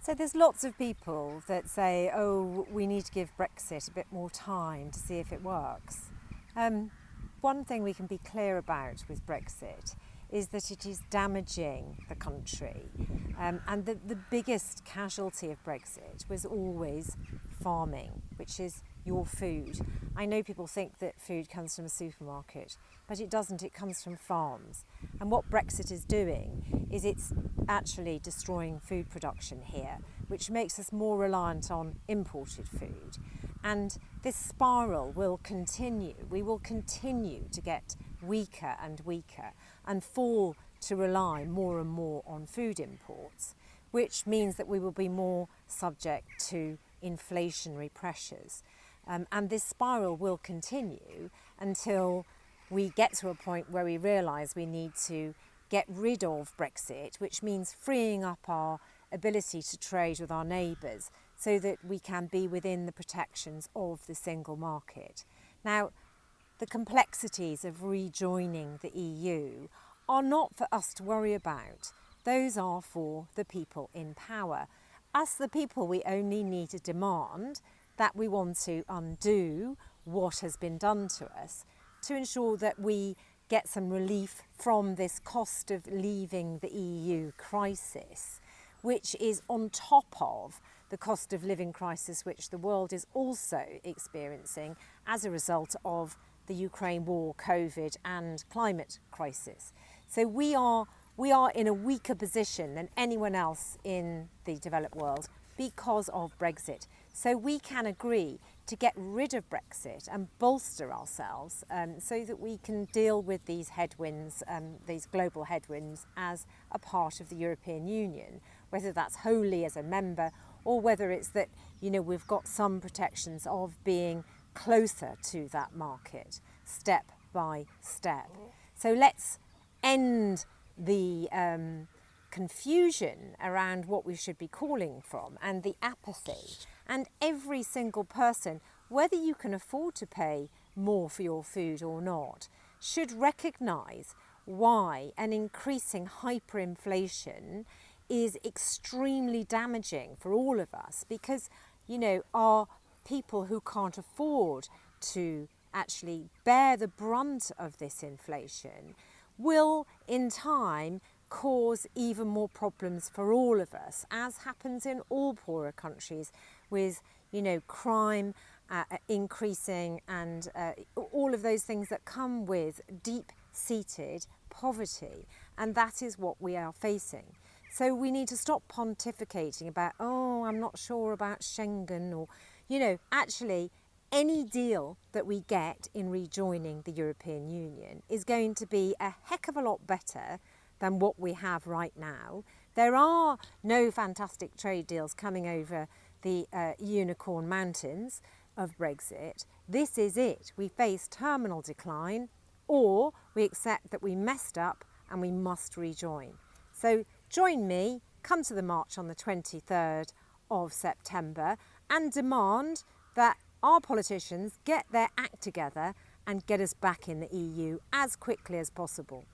So there's lots of people that say, oh, we need to give Brexit a bit more time to see if it works. One thing we can be clear about with Brexit is that it is damaging the country. And the biggest casualty of Brexit was always farming, which is your food. I know people think that food comes from a supermarket, but it doesn't. It comes from farms. And what Brexit is doing is it's actually destroying food production here, which makes us more reliant on imported food. And this spiral will continue. We will continue to get weaker and weaker and fall to rely more and more on food imports, which means that we will be more subject to inflationary pressures. And this spiral will continue until we get to a point where we realise we need to get rid of Brexit, which means freeing up our ability to trade with our neighbours so that we can be within the protections of the single market. Now, the complexities of rejoining the EU are not for us to worry about. Those are for the people in power. Us, the people, we only need to demand that we want to undo what has been done to us to ensure that we get some relief from this cost of leaving the EU crisis, which is on top of the cost of living crisis which the world is also experiencing as a result of the Ukraine war, COVID and climate crisis. So we are in a weaker position than anyone else in the developed world because of Brexit. So we can agree to get rid of Brexit and bolster ourselves so that we can deal with these headwinds, these global headwinds, as a part of the European Union, whether that's wholly as a member or whether it's that, you know, we've got some protections of being closer to that market, step by step. So let's end the confusion around what we should be calling from and the apathy. And every single person, whether you can afford to pay more for your food or not, should recognise why an increasing hyperinflation is extremely damaging for all of us, because, you know, our people who can't afford to actually bear the brunt of this inflation will in time cause even more problems for all of us, as happens in all poorer countries with, you know, crime increasing and all of those things that come with deep-seated poverty. And that is what we are facing. So we need to stop pontificating about, oh, I'm not sure about Schengen, or, you know, actually any deal that we get in rejoining the European Union is going to be a heck of a lot better than what we have right now. There are no fantastic trade deals coming over the unicorn mountains of Brexit. This is it. We face terminal decline, or we accept that we messed up and we must rejoin. So join me, come to the march on the 23rd of September and demand that our politicians get their act together and get us back in the EU as quickly as possible.